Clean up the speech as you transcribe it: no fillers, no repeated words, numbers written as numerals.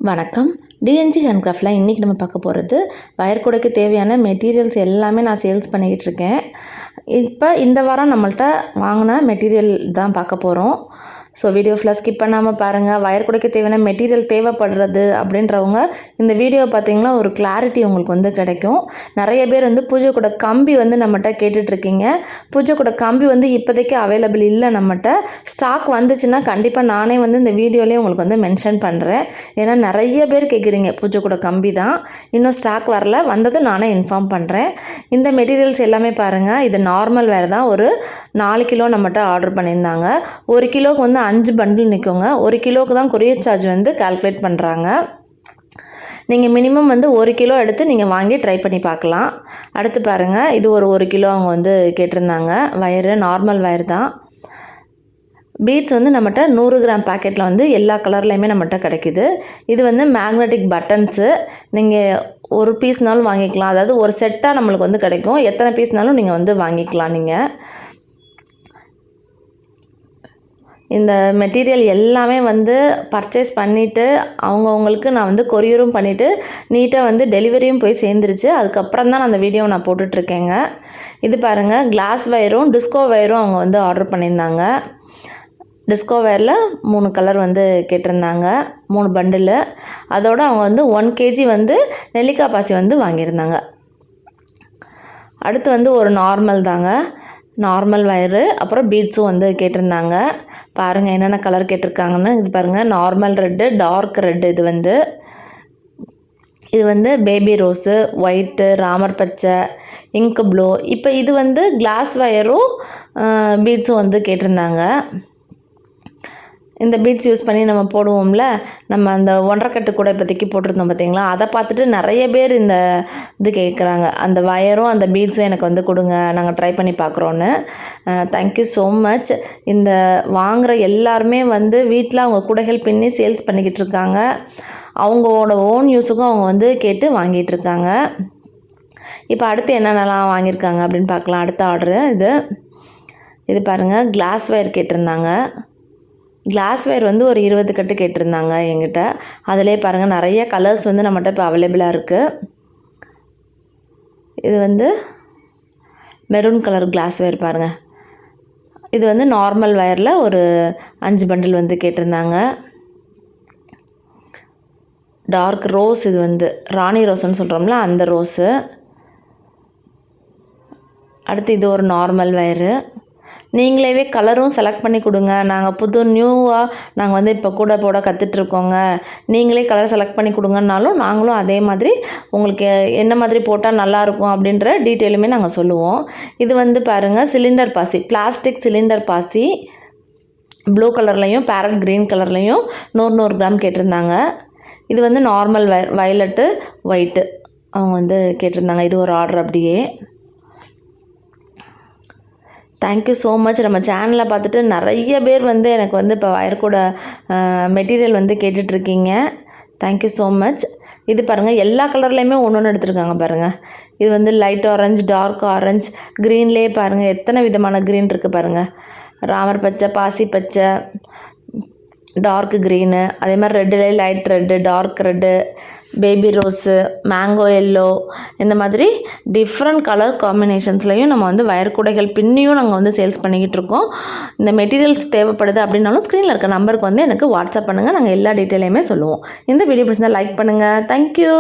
வணக்கம். டிஎன்ஜி ஹேண்ட்கிராஃப்டில் இன்றைக்கி நம்ம பார்க்க போகிறது வயர் கூடைக்கு தேவையான மெட்டீரியல்ஸ் எல்லாமே நான் சேல்ஸ் பண்ணிக்கிட்டு இருக்கேன். இப்போ இந்த வாரம் நம்மள்ட்ட வாங்கின மெட்டீரியல் தான் பார்க்க போகிறோம். ஸோ வீடியோ ஃபுல்லாக ஸ்கிப் பண்ணாமல் பாருங்கள். வயர் கூடைக்கு தேவையான மெட்டீரியல் தேவைப்படுறது அப்படின்றவங்க இந்த வீடியோ பார்த்திங்கன்னா ஒரு கிளாரிட்டி உங்களுக்கு கிடைக்கும். நிறைய பேர் பூஜை கூட கம்பி நம்மகிட்ட கேட்டுட்ருக்கீங்க. பூஜை கூட கம்பி இப்போதைக்கு அவைலபிள் இல்லை நம்மகிட்ட. ஸ்டாக் வந்துச்சுன்னா கண்டிப்பாக நானே இந்த வீடியோலேயே உங்களுக்கு மென்ஷன் பண்ணுறேன். ஏன்னா நிறைய பேர் கேட்குறீங்க பூஜை கூட கம்பி தான், இன்னும் ஸ்டாக் வரல, வந்தது நானே இன்ஃபார்ம் பண்ணுறேன். இந்த மெட்டீரியல்ஸ் எல்லாமே பாருங்கள், இது நார்மல் வேர் தான். ஒரு 4 கிலோ நம்மகிட்ட ஆர்டர் பண்ணியிருந்தாங்க. 1 கிலோவுக்கு 5 பண்டில் நிற்குங்க. 1 கிலோவுக்கு தான் கொரியர் சார்ஜ் கால்குலேட் பண்ணுறாங்க. நீங்கள் மினிமம் 1 கிலோ எடுத்து நீங்கள் வாங்கி ட்ரை பண்ணி பார்க்கலாம். அடுத்து பாருங்கள், இது ஒரு 1 கிலோ அவங்க கேட்டிருந்தாங்க. வயரு நார்மல் வயர் தான். பீட்ஸ் நம்மகிட்ட 100 கிராம் பேக்கெட்டில் எல்லா கலர்லேயுமே நம்மகிட்ட கிடைக்கிது. இது மேக்னெட்டிக் பட்டன்ஸு. நீங்கள் ஒரு பீஸ்னாலும் வாங்கிக்கலாம். அதாவது ஒரு செட்டாக நம்மளுக்கு கிடைக்கும். எத்தனை பீஸ்னாலும் நீங்கள் வாங்கிக்கலாம். நீங்கள் இந்த மெட்டீரியல் எல்லாமே பர்ச்சேஸ் பண்ணிவிட்டு அவங்கவுங்களுக்கு நான் கொரியரும் பண்ணிவிட்டு நீட்டாக டெலிவரியும் போய் சேர்ந்துருச்சு. அதுக்கப்புறம் தான் நான் அந்த வீடியோவை நான் போட்டுட்ருக்கேங்க. இது பாருங்கள், கிளாஸ் வயரும் டிஸ்கோ வயரும் அவங்க ஆர்டர் பண்ணியிருந்தாங்க. டிஸ்கோ வயரில் 3 கலர் கேட்டிருந்தாங்க, 3 பண்டில். அதோடு அவங்க 1 கேஜி நெல்லிக்காய் பாசி வாங்கியிருந்தாங்க. அடுத்து ஒரு நார்மல் தாங்க, நார்மல் வயரு. அப்புறம் பீட்ஸும் கேட்டிருந்தாங்க. பாருங்கள் என்னென்ன கலர் கேட்டிருக்காங்கன்னு. இது பாருங்கள், நார்மல் ரெட்டு, டார்க் ரெட்டு. இது பேபி ரோஸு, ஒயிட்டு, ராமர் பச்சை, இங்க் ப்ளூ. இப்போ இது கிளாஸ் வயரும் பீட்ஸும் கேட்டிருந்தாங்க. இந்த பீட்ஸ் யூஸ் பண்ணி நம்ம போடுவோம்ல, நம்ம அந்த 1.5 கட்டு கூட இப்போதைக்கு போட்டிருந்தோம் பார்த்தீங்களா, அதை பார்த்துட்டு நிறைய பேர் இது கேட்குறாங்க. அந்த வயரும் அந்த பீட்ஸும் எனக்கு கொடுங்க, நாங்கள் ட்ரை பண்ணி பார்க்குறோன்னு. Thank you so much. இந்த வாங்குகிற எல்லாருமே வீட்டில் அவங்க கூடைகள் பின்னி சேல்ஸ் பண்ணிக்கிட்டு இருக்காங்க. அவங்களோட ஓன் யூஸுக்கும் அவங்க கேட்டு வாங்கிட்டு இருக்காங்க. இப்போ அடுத்து என்னென்னலாம் வாங்கியிருக்காங்க அப்படின்னு பார்க்கலாம். அடுத்த ஆர்டரு இது பாருங்கள், கிளாஸ் வயர் கேட்டிருந்தாங்க. கிளாஸ் வயர் ஒரு 20 கட்டு கேட்டிருந்தாங்க என்கிட்ட. அதிலே பாருங்கள் நிறைய கலர்ஸ் நம்மகிட்ட இப்போ அவைலபிளாக இருக்குது. இது மெரூன் கலர் கிளாஸ் வயர் பாருங்கள். இது நார்மல் வயரில் ஒரு 5 பண்டில் கேட்டிருந்தாங்க. டார்க் ரோஸ், இது ராணி ரோஸ்ன்னு சொல்கிறோம்ல அந்த ரோஸு. அடுத்து இது ஒரு நார்மல் வயரு. நீங்களே கலரும் செலக்ட் பண்ணி கொடுங்க, நாங்கள் நியூவாக நாங்கள் இப்போ கூட போட கற்றுட்ருக்கோங்க, நீங்களே கலர் செலக்ட் பண்ணி கொடுங்கன்னாலும் நாங்களும் அதே மாதிரி உங்களுக்கு என்ன மாதிரி போட்டால் நல்லாயிருக்கும் அப்படின்ற டீட்டெயிலுமே நாங்கள் சொல்லுவோம். இது பாருங்கள், சிலிண்டர் பாசி, பிளாஸ்டிக் சிலிண்டர் பாசி. ப்ளூ கலர்லேயும் பேரட் க்ரீன் கலர்லேயும் 100 கிராம் கேட்டிருந்தாங்க. இது நார்மல் வயலட்டு, ஒயிட்டு அவங்க கேட்டிருந்தாங்க. இது ஒரு ஆர்டர் அப்படியே. Thank you so much. நம்ம சேனலை பார்த்துட்டு நிறைய பேர் எனக்கு இப்போ வயர் கூட மெட்டீரியல் கேட்டுட்ருக்கீங்க. Thank you so much. இது பாருங்கள், எல்லா கலர்லேயுமே ஒன்று எடுத்துருக்காங்க பாருங்கள். இது லைட் ஆரஞ்சு, டார்க் ஆரஞ்சு, க்ரீன்லேயே பாருங்கள் எத்தனை விதமான க்ரீன் இருக்குது பாருங்கள். ராமர் பச்சை, பாசி பச்சை, டார்க் க்ரீனு, அதே மாதிரி ரெட்டுலேயே light red, dark red, baby rose, mango yellow, இந்த மாதிரி டிஃப்ரெண்ட் கலர் காம்பினேஷன்ஸ்லையும் நம்ம வயர் கூடைகள் பின்னியும் நாங்கள் சேல்ஸ் பண்ணிக்கிட்டு இருக்கோம். இந்த மெட்டீரியல்ஸ் தேவைப்படுது அப்படின்னாலும் ஸ்க்ரீனில் இருக்க நம்பருக்கு எனக்கு வாட்ஸ்அப் பண்ணுங்கள், நாங்கள் எல்லா டீட்டெயிலையுமே சொல்லுவோம். இந்த வீடியோ பிடிச்சிருந்தா லைக் பண்ணுங்கள். தேங்க்யூ.